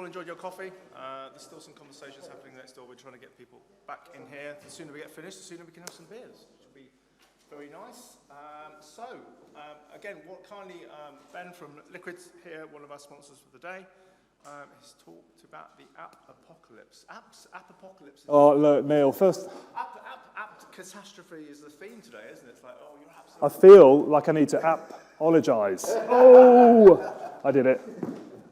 enjoyed your coffee. There's still some conversations happening next door. We're trying to get people back in here. The sooner we get finished, the sooner we can have some beers, which will be very nice. Again, what kindly Ben from Liquid here, one of our sponsors for the day, has talked about the app-apocalypse. App-apocalypse. Oh, look, Neil, first... App catastrophe is the theme today, isn't it? It's like, oh, you're absolutely... I feel like I need to apologize. Oh, I did it.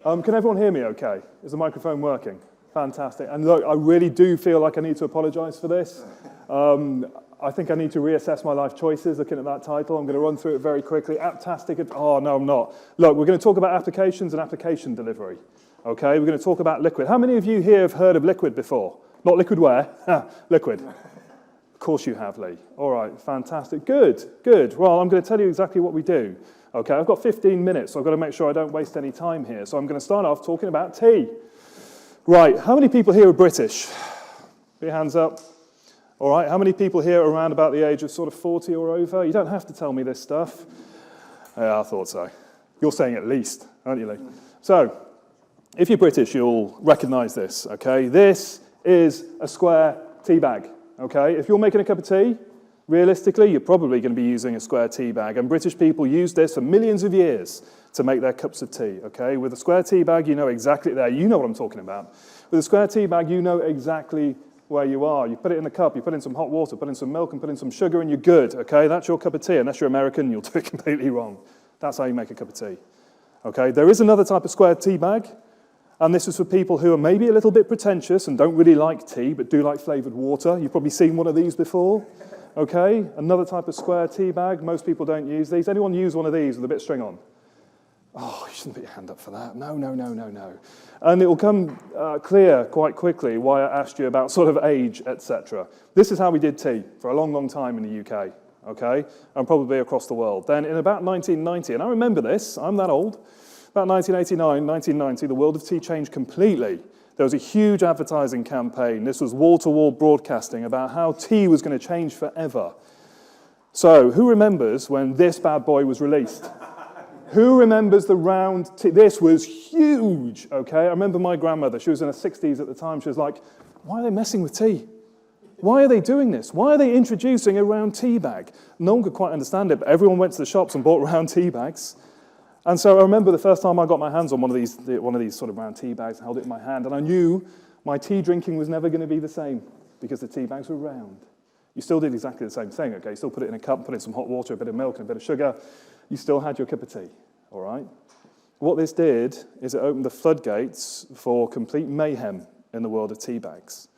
Can everyone hear me okay? Is the microphone working? Fantastic. And look, I really do feel like I need to apologize for this. I think I need to reassess my life choices looking at that title. I'm going to run through it very quickly. App-tastic... Oh, no, I'm not. Look, we're going to talk about applications and application delivery. Okay, we're going to talk about Liquid. How many of you here have heard of Liquid before? Not Liquidware, Liquid. Of course you have, Lee. All right, fantastic. Good, good. Well, I'm going to tell you exactly what we do. Okay, I've got 15 minutes, so I've got to make sure I don't waste any time here. So I'm going to start off talking about tea. Right, how many people here are British? Put your hands up. All right, how many people here are around about the age of sort of 40 or over? You don't have to tell me this stuff. Yeah, I thought so. You're saying at least, aren't you, Lee? So, if you're British, you'll recognize this, okay? This is a square tea bag, okay? If you're making a cup of tea, realistically, you're probably going to be using a square tea bag, and British people use this for millions of years to make their cups of tea, okay? With a square tea bag, you know exactly there. You know what I'm talking about. With a square tea bag, you know exactly where you are. You put it in the cup, you put in some hot water, put in some milk, and put in some sugar, and you're good, okay? That's your cup of tea. Unless you're American, you'll do it completely wrong. That's how you make a cup of tea, okay? There is another type of square tea bag, and this is for people who are maybe a little bit pretentious and don't really like tea, but do like flavored water. You've probably seen one of these before, okay? Another type of square tea bag. Most people don't use these. Anyone use one of these with a bit of string on? Oh, you shouldn't put your hand up for that. No, no, no, no, no. And it will come clear quite quickly why I asked you about sort of age, etc. This is how we did tea for a long, long time in the UK, okay? And probably across the world. Then in about 1990, and I remember this, I'm that old, about 1989, 1990, the world of tea changed completely. There was a huge advertising campaign. This was wall-to-wall broadcasting about how tea was going to change forever. So, who remembers when this bad boy was released? Who remembers the round tea? This was huge, okay? I remember my grandmother, she was in her 60s at the time, she was like, why are they messing with tea? Why are they doing this? Why are they introducing a round tea bag? No one could quite understand it, but everyone went to the shops and bought round tea bags. And so I remember the first time I got my hands on one of these sort of round tea bags, held it in my hand, and I knew my tea drinking was never going to be the same because the tea bags were round. You still did exactly the same thing, okay? You still put it in a cup, put in some hot water, a bit of milk, and a bit of sugar. You still had your cup of tea, all right? What this did is it opened the floodgates for complete mayhem in the world of tea bags.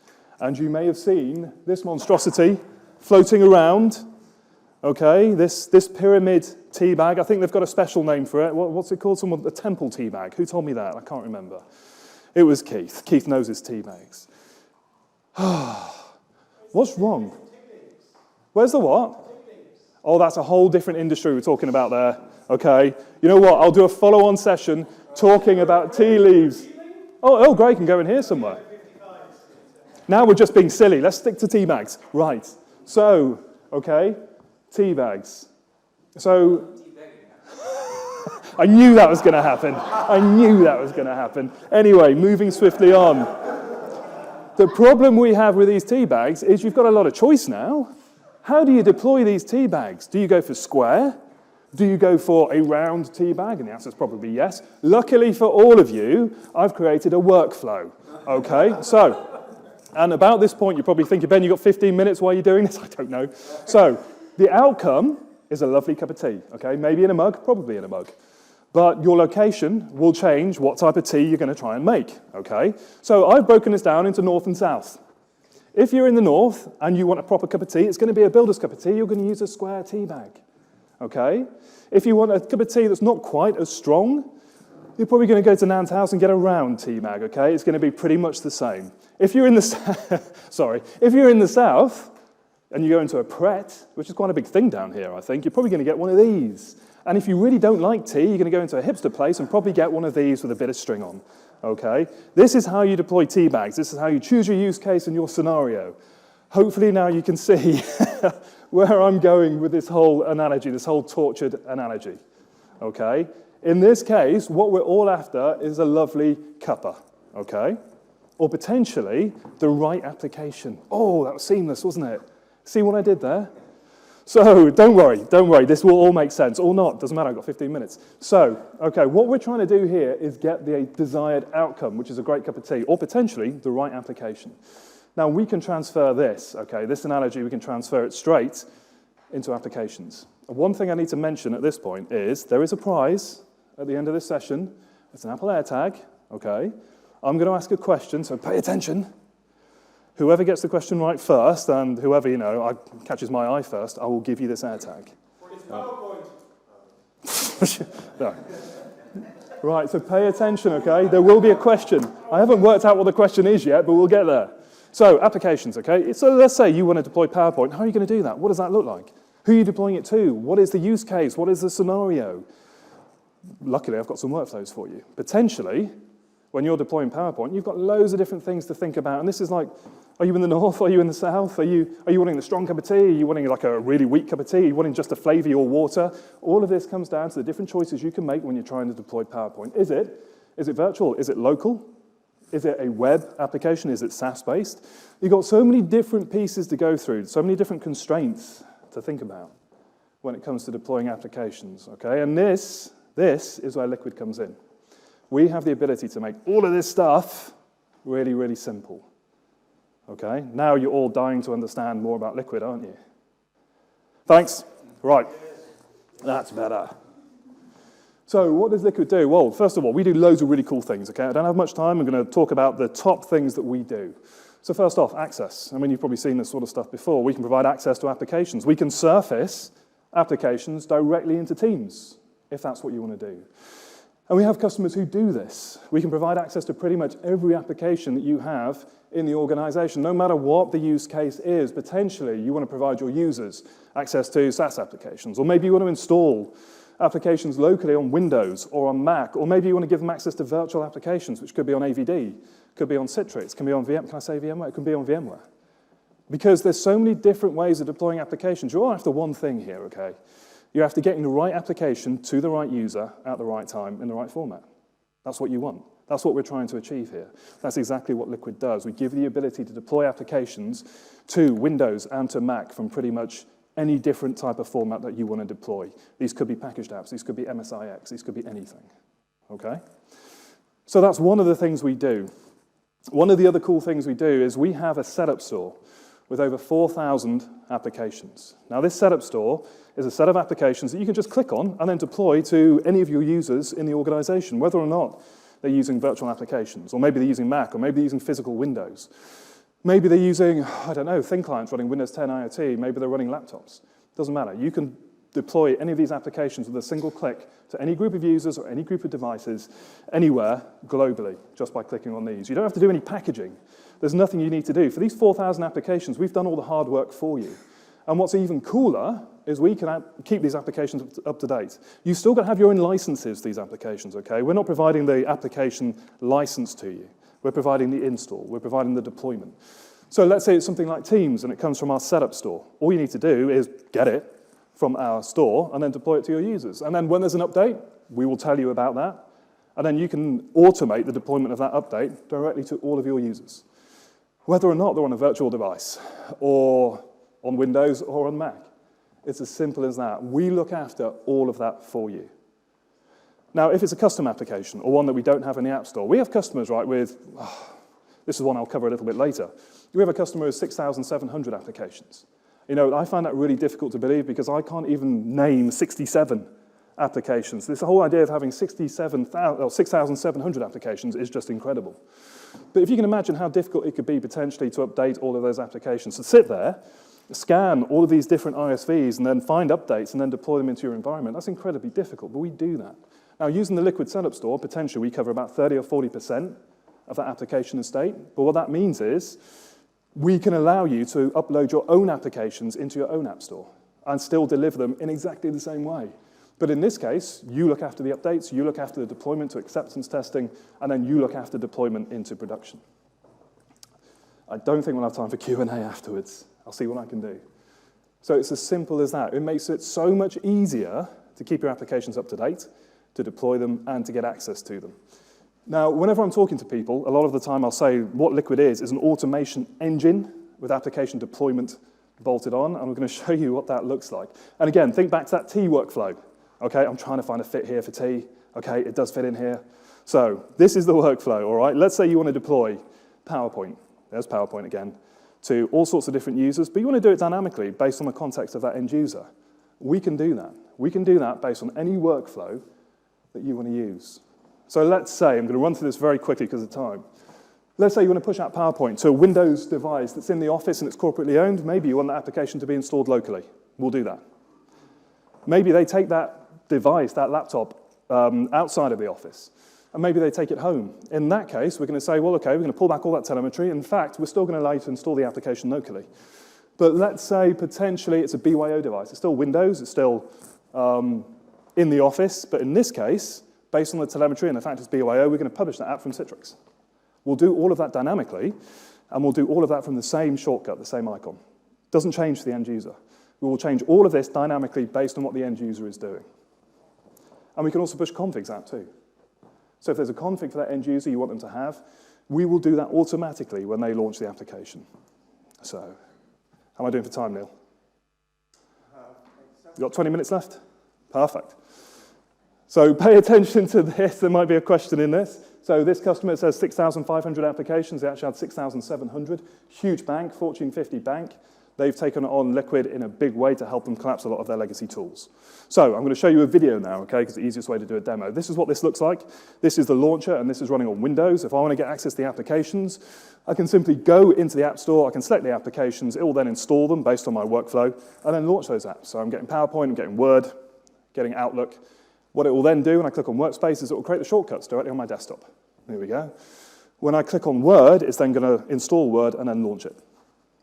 And you may have seen this monstrosity floating around. Okay, this pyramid tea bag, I think they've got a special name for it. What's it called? A temple tea bag. Who told me that? I can't remember. It was Keith. Keith knows his tea bags. What's wrong? Where's the what? Oh, that's a whole different industry we're talking about there. Okay, you know what? I'll do a follow-on session talking about tea leaves. Oh, Greg can go in here somewhere. Now we're just being silly. Let's stick to tea bags. Right. So, okay. Tea bags. So, I knew that was going to happen. I knew that was going to happen. Anyway, moving swiftly on. The problem we have with these tea bags is you've got a lot of choice now. How do you deploy these tea bags? Do you go for square? Do you go for a round tea bag? And the answer is probably yes. Luckily for all of you, I've created a workflow. Okay, so, and about this point, you're probably thinking, Ben, you've got 15 minutes while you're doing this? I don't know. So, the outcome is a lovely cup of tea, okay? Maybe in a mug, probably in a mug. But your location will change what type of tea you're going to try and make, okay? So I've broken this down into north and south. If you're in the north and you want a proper cup of tea, it's going to be a builder's cup of tea. You're going to use a square tea bag, okay? If you want a cup of tea that's not quite as strong, you're probably going to go to Nan's house and get a round tea bag, okay? It's going to be pretty much the same. If you're in the if you're in the south, and you go into a Pret, which is quite a big thing down here, I think, you're probably going to get one of these. And if you really don't like tea, you're going to go into a hipster place and probably get one of these with a bit of string on, okay? This is how you deploy tea bags. This is how you choose your use case and your scenario. Hopefully now you can see where I'm going with this whole analogy, this whole tortured analogy, okay? In this case, what we're all after is a lovely cuppa, okay? Or potentially the right application. Oh, that was seamless, wasn't it? See what I did there? So don't worry, this will all make sense, or not, doesn't matter, I've got 15 minutes. So, okay, what we're trying to do here is get the desired outcome, which is a great cup of tea, or potentially the right application. Now, we can transfer this, okay, this analogy, we can transfer it straight into applications. And one thing I need to mention at this point is there is a prize at the end of this session. It's an Apple AirTag, okay? I'm going to ask a question, so pay attention. Whoever gets the question right first, and whoever, catches my eye first, I will give you this AirTag. It's PowerPoint. No. Right, so pay attention, okay? There will be a question. I haven't worked out what the question is yet, but we'll get there. So, applications, okay? So let's say you want to deploy PowerPoint. How are you going to do that? What does that look like? Who are you deploying it to? What is the use case? What is the scenario? Luckily, I've got some workflows for you. Potentially, when you're deploying PowerPoint, you've got loads of different things to think about. And this is like, are you in the north? Are you in the south? Are you wanting the strong cup of tea? Are you wanting like a really weak cup of tea? Are you wanting just to flavor your water? All of this comes down to the different choices you can make when you're trying to deploy PowerPoint. Is it virtual? Is it local? Is it a web application? Is it SaaS-based? You've got so many different pieces to go through, so many different constraints to think about when it comes to deploying applications, okay? And this is where Liquid comes in. We have the ability to make all of this stuff really, really simple. Okay, now you're all dying to understand more about Liquid, aren't you? Thanks. Right, that's better. So what does Liquid do? Well, first of all, we do loads of really cool things, okay? I don't have much time. I'm going to talk about the top things that we do. So first off, access. I mean, you've probably seen this sort of stuff before. We can provide access to applications. We can surface applications directly into Teams, if that's what you want to do. And we have customers who do this. We can provide access to pretty much every application that you have in the organization, no matter what the use case is. Potentially, you want to provide your users access to SaaS applications, or maybe you want to install applications locally on Windows or on Mac, or maybe you want to give them access to virtual applications, which could be on AVD, could be on Citrix, can be on VM. Can I say VMware? It can be on VMware. Because there's so many different ways of deploying applications. You're all after one thing here, okay? You're after getting the right application to the right user at the right time in the right format. That's what you want. That's what we're trying to achieve here. That's exactly what Liquid does. We give you the ability to deploy applications to Windows and to Mac from pretty much any different type of format that you want to deploy. These could be packaged apps. These could be MSIX. These could be anything. Okay? So that's one of the things we do. One of the other cool things we do is we have a setup store with over 4,000 applications. Now, this setup store is a set of applications that you can just click on and then deploy to any of your users in the organization, whether or not they're using virtual applications, or maybe they're using Mac, or maybe they're using physical Windows. Maybe they're using, I don't know, thin clients running Windows 10 IoT. Maybe they're running laptops. Doesn't matter. You can deploy any of these applications with a single click to any group of users or any group of devices anywhere globally just by clicking on these. You don't have to do any packaging. There's nothing you need to do. For these 4,000 applications, we've done all the hard work for you. And what's even cooler is we can keep these applications up to date. You've still got to have your own licenses, these applications, okay? We're not providing the application license to you. We're providing the install. We're providing the deployment. So let's say it's something like Teams and it comes from our setup store. All you need to do is get it from our store and then deploy it to your users. And then when there's an update, we will tell you about that. And then you can automate the deployment of that update directly to all of your users, whether or not they're on a virtual device or on Windows or on Mac. It's as simple as that. We look after all of that for you. Now, if it's a custom application or one that we don't have in the App Store, we have customers, right, with, this is one I'll cover a little bit later. We have a customer with 6,700 applications. You know, I find that really difficult to believe because I can't even name 67 applications. This whole idea of having 6,700 applications is just incredible. But if you can imagine how difficult it could be potentially to update all of those applications, to sit there, scan all of these different ISVs and then find updates and then deploy them into your environment, that's incredibly difficult, but we do that. Now, using the Liquid Setup Store, potentially we cover about 30 or 40% of that application estate, but what that means is we can allow you to upload your own applications into your own app store and still deliver them in exactly the same way. But in this case, you look after the updates, you look after the deployment to acceptance testing, and then you look after deployment into production. I don't think we'll have time for Q&A afterwards. I'll see what I can do. So it's as simple as that. It makes it so much easier to keep your applications up to date, to deploy them, and to get access to them. Now, whenever I'm talking to people, a lot of the time I'll say what Liquid is an automation engine with application deployment bolted on, and I'm going to show you what that looks like. And again, think back to that T workflow. Okay, I'm trying to find a fit here for T. Okay, it does fit in here. So this is the workflow, all right? Let's say you want to deploy PowerPoint. There's PowerPoint again, to all sorts of different users, but you want to do it dynamically based on the context of that end user. We can do that. We can do that based on any workflow that you want to use. So let's say, I'm going to run through this very quickly because of time. Let's say you want to push out PowerPoint to a Windows device that's in the office and it's corporately owned. Maybe you want that application to be installed locally. We'll do that. Maybe they take that device, that laptop, outside of the office, and maybe they take it home. In that case, we're going to say, well, okay, we're going to pull back all that telemetry. In fact, we're still going to allow you to install the application locally. But let's say potentially it's a BYO device. It's still Windows. It's still in the office. But in this case, based on the telemetry and the fact it's BYO, we're going to publish that app from Citrix. We'll do all of that dynamically, and we'll do all of that from the same shortcut, the same icon. Doesn't change for the end user. We will change all of this dynamically based on what the end user is doing. And we can also push configs out too. So if there's a config for that end user you want them to have, we will do that automatically when they launch the application. So, how am I doing for time, Neil? You got 20 minutes left? Perfect. So pay attention to this. There might be a question in this. So this customer says 6,500 applications. They actually had 6,700. Huge bank, Fortune 50 bank. They've taken on Liquid in a big way to help them collapse a lot of their legacy tools. So I'm going to show you a video now, okay, because it's the easiest way to do a demo. This is what this looks like. This is the launcher, and this is running on Windows. If I want to get access to the applications, I can simply go into the App Store. I can select the applications. It will then install them based on my workflow, and then launch those apps. So I'm getting PowerPoint, I'm getting Word, getting Outlook. What it will then do when I click on Workspace is it will create the shortcuts directly on my desktop. There we go. When I click on Word, it's then going to install Word and then launch it.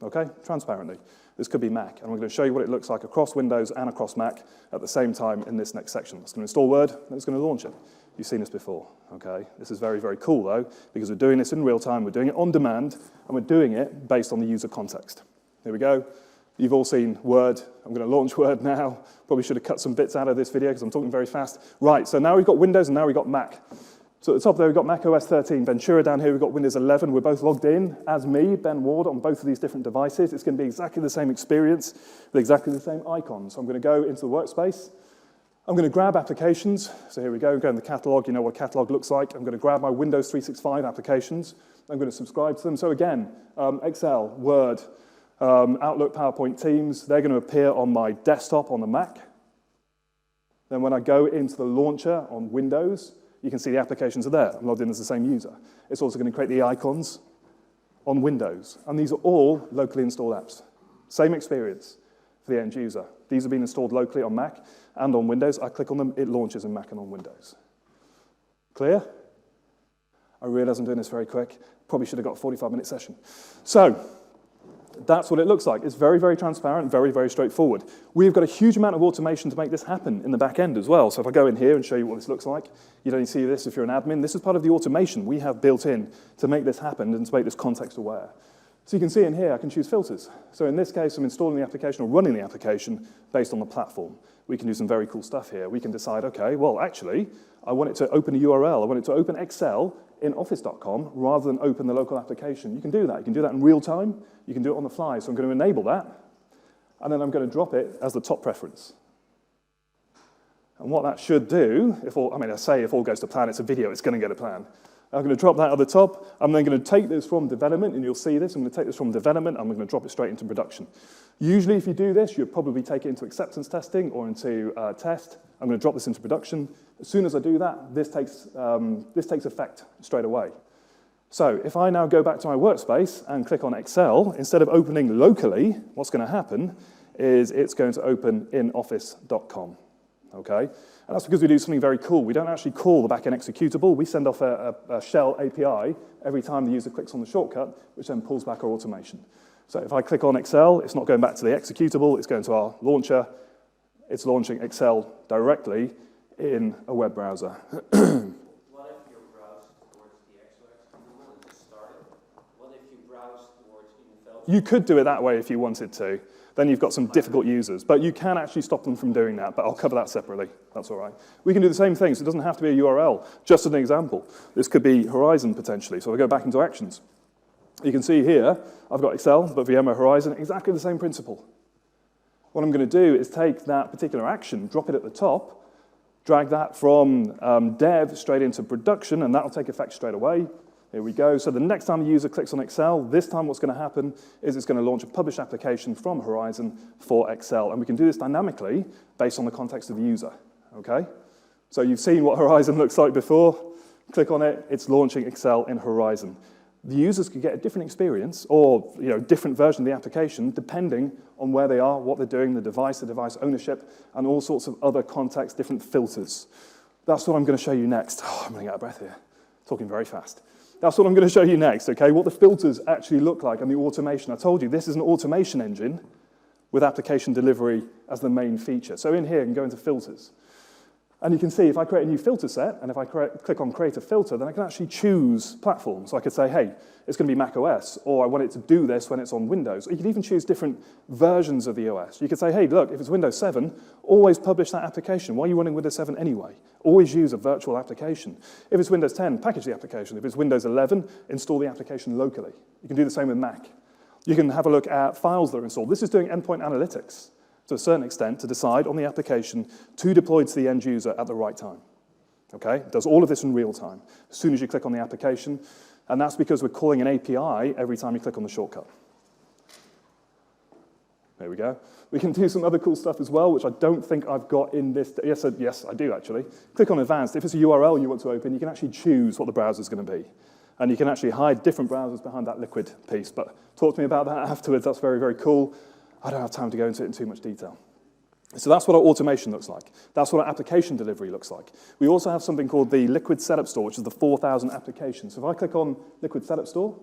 Okay, transparently. This could be Mac, and I'm going to show you what it looks like across Windows and across Mac at the same time in this next section. It's going to install Word, and it's going to launch it. You've seen this before, okay? This is very, very cool, though, because we're doing this in real time, we're doing it on demand, and we're doing it based on the user context. Here we go. You've all seen Word. I'm going to launch Word now. Probably should have cut some bits out of this video because I'm talking very fast. Right, so now we've got Windows, and now we've got Mac. So at the top there, we've got Mac OS 13. Ventura down here, we've got Windows 11. We're both logged in as me, Ben Ward, on both of these different devices. It's going to be exactly the same experience with exactly the same icons. So I'm going to go into the workspace. I'm going to grab applications. So here we go. Go in the catalog. You know what a catalog looks like. I'm going to grab my Windows 365 applications. I'm going to subscribe to them. So again, Excel, Word, Outlook, PowerPoint, Teams, they're going to appear on my desktop on the Mac. Then when I go into the launcher on Windows, you can see the applications are there. I'm logged in as the same user. It's also going to create the icons on Windows. And these are all locally installed apps. Same experience for the end user. These have been installed locally on Mac and on Windows. I click on them, it launches in Mac and on Windows. Clear? I realize I'm doing this very quick. Probably should have got a 45-minute session. So that's what it looks like. It's very, very transparent, very, very straightforward. We've got a huge amount of automation to make this happen in the back end as well. So if I go in here and show you what this looks like, you'd only see this if you're an admin. This is part of the automation we have built in to make this happen and to make this context aware. So you can see in here, I can choose filters. So in this case, I'm installing the application or running the application based on the platform. We can do some very cool stuff here. We can decide, okay, well, actually, I want it to open a URL. I want it to open Excel in office.com rather than open the local application. You can do that. You can do that in real time. You can do it on the fly. So I'm going to enable that, and then I'm going to drop it as the top preference. And what that should do, if all goes to plan, it's a video, it's going to get a plan. I'm going to drop that at the top. I'm then going to take this from development, and you'll see this. I'm going to take this from development, and I'm going to drop it straight into production. Usually, if you do this, you'll probably take it into acceptance testing or into test. I'm going to drop this into production. As soon as I do that, this takes effect straight away. So if I now go back to my workspace and click on Excel, instead of opening locally, what's going to happen is it's going to open in office.com. Okay? And that's because we do something very cool. We don't actually call the backend executable. We send off a shell API every time the user clicks on the shortcut, which then pulls back our automation. So if I click on Excel, it's not going back to the executable. It's going to our launcher. It's launching Excel directly in a web browser. What if you browse towards the Excel executable and just start it? What if you browse towards even you could do it that way if you wanted to. Then you've got some difficult users. But you can actually stop them from doing that, but I'll cover that separately. That's all right. We can do the same thing, so it doesn't have to be a URL. Just as an example, this could be Horizon potentially. So if I go back into Actions, you can see here, I've got Excel, but VMware Horizon, exactly the same principle. What I'm going to do is take that particular action, drop it at the top, drag that from dev straight into production, and that'll take effect straight away. Here we go. So the next time a user clicks on Excel, this time what's going to happen is it's going to launch a published application from Horizon for Excel. And we can do this dynamically based on the context of the user. Okay? So you've seen what Horizon looks like before. Click on it. It's launching Excel in Horizon. The users could get a different experience or different version of the application depending on where they are, what they're doing, the device ownership, and all sorts of other contexts, different filters. That's what I'm going to show you next. Oh, I'm running out of breath here, talking very fast. That's what I'm going to show you next, okay? What the filters actually look like and the automation. I told you this is an automation engine with application delivery as the main feature. So in here, I can go into filters. And you can see if I create a new filter set, and if I click on create a filter, then I can actually choose platforms. So I could say, hey, it's going to be Mac OS, or I want it to do this when it's on Windows. Or you could even choose different versions of the OS. You could say, hey, look, if it's Windows 7, always publish that application. Why are you running Windows 7 anyway? Always use a virtual application. If it's Windows 10, package the application. If it's Windows 11, install the application locally. You can do the same with Mac. You can have a look at files that are installed. This is doing endpoint analytics to a certain extent to decide on the application to deploy to the end user at the right time. Okay? It does all of this in real time as soon as you click on the application, and that's because we're calling an API every time you click on the shortcut. There we go. We can do some other cool stuff as well, which I don't think I've got in this. Yes, I do actually. Click on Advanced. If it's a URL you want to open, you can actually choose what the browser's going to be. And you can actually hide different browsers behind that liquid piece. But talk to me about that afterwards. That's very, very cool. I don't have time to go into it in too much detail. So that's what our automation looks like. That's what our application delivery looks like. We also have something called the Liquid Setup Store, which is the 4,000 applications. So if I click on Liquid Setup Store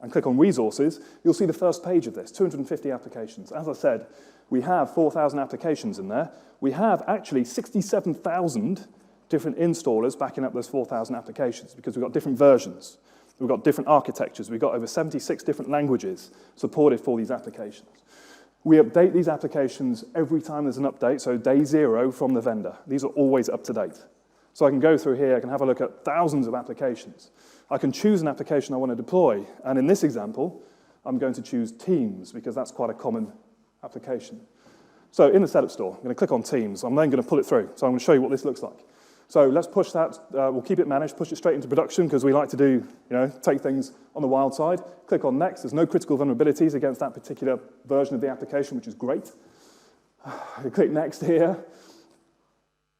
and click on Resources, you'll see the first page of this, 250 applications. As I said, we have 4,000 applications in there. We have actually 67,000 different installers backing up those 4,000 applications because we've got different versions. We've got different architectures. We've got over 76 different languages supported for these applications. We update these applications every time there's an update, so day 0 from the vendor. These are always up to date. So I can go through here, I can have a look at thousands of applications. I can choose an application I want to deploy, and in this example, I'm going to choose Teams, because that's quite a common application. So in the setup store, I'm going to click on Teams. I'm then going to pull it through. So I'm going to show you what this looks like. So let's push that. We'll keep it managed, push it straight into production, because we like to do, take things on the wild side. Click on Next. There's no critical vulnerabilities against that particular version of the application, which is great. Click Next here.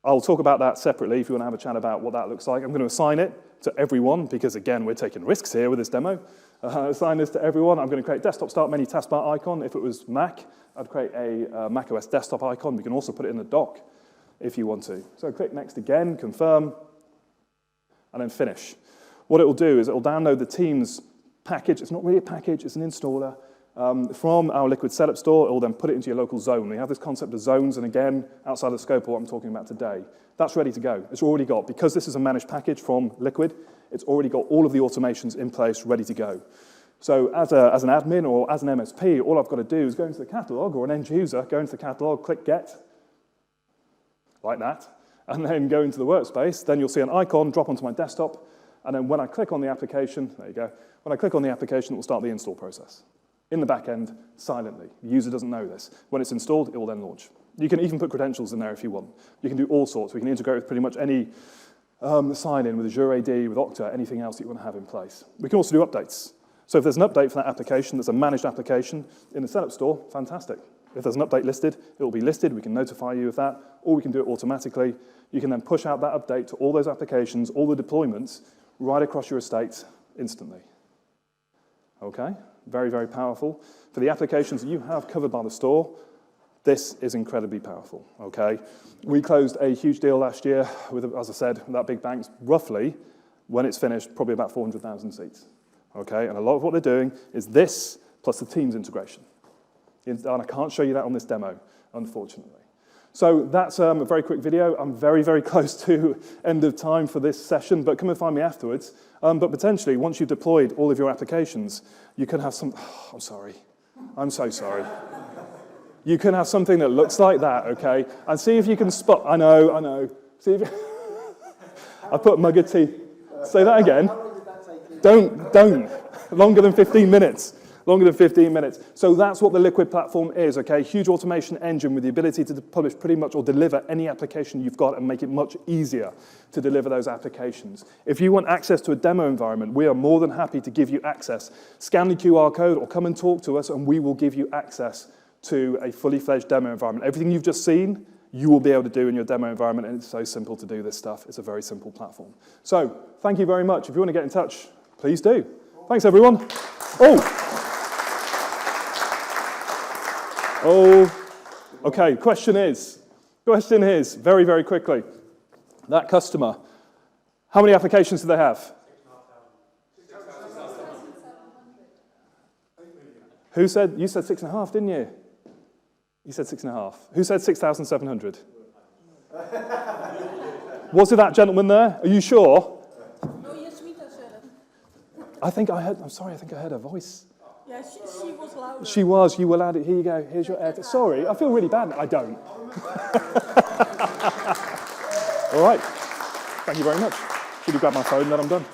I'll talk about that separately if you want to have a chat about what that looks like. I'm going to assign it to everyone, because again, we're taking risks here with this demo. Assign this to everyone. I'm going to create desktop start menu taskbar icon. If it was Mac, I'd create a Mac OS desktop icon. We can also put it in the dock if you want to. So click Next again, confirm, and then finish. What it will do is it will download the Teams package. It's not really a package, it's an installer. From our Liquid Setup Store, it will then put it into your local zone. We have this concept of zones, and again, outside the scope of what I'm talking about today. That's ready to go. It's already got, because this is a managed package from Liquid, it's already got all of the automations in place, ready to go. So as an admin or as an MSP, all I've got to do is go into the catalog, or an end user, go into the catalog, click Get, like that, and then go into the workspace. Then you'll see an icon drop onto my desktop, and then when I click on the application, there you go, when I click on the application, it will start the install process. In the back end, silently. The user doesn't know this. When it's installed, it will then launch. You can even put credentials in there if you want. You can do all sorts. We can integrate with pretty much any sign-in with Azure AD, with Okta, anything else that you want to have in place. We can also do updates. So if there's an update for that application that's a managed application in the setup store, fantastic. If there's an update listed, it will be listed. We can notify you of that, or we can do it automatically. You can then push out that update to all those applications, all the deployments, right across your estate instantly. Okay? Very, very powerful. For the applications that you have covered by the store, this is incredibly powerful, okay? We closed a huge deal last year with, as I said, that big bank, roughly, when it's finished, probably about 400,000 seats, okay? And a lot of what they're doing is this plus the Teams integration. And I can't show you that on this demo, unfortunately. So that's a very quick video. I'm very, very close to end of time for this session, but come and find me afterwards. But potentially, once you've deployed all of your applications, you can have some, I'm sorry, I'm so sorry. You can have something that looks like that, okay? And see if you can spot, I know. See if I put mugger tea. Say that again. How long did that take you? Don't. Longer than 15 minutes. Longer than 15 minutes. So that's what the Liquid platform is, okay? Huge automation engine with the ability to publish pretty much or deliver any application you've got and make it much easier to deliver those applications. If you want access to a demo environment, we are more than happy to give you access. Scan the QR code or come and talk to us and we will give you access to a fully fledged demo environment. Everything you've just seen, you will be able to do in your demo environment, and it's so simple to do this stuff. It's a very simple platform. So, thank you very much. If you want to get in touch, please do. Thanks, everyone. Okay, question is, very, very quickly, that customer, how many applications do they have? 6,700. Who said, you said 6.5, didn't you? You said 6.5. Who said 6,700? Was it that gentleman there? Are you sure? No, Yasmita said it. I think I heard her voice. Yeah, she was louder. She was, you were loud. Here you go, here's your air. Sorry, I feel really bad. I don't. All right, thank you very much. Should we grab my phone, then I'm done.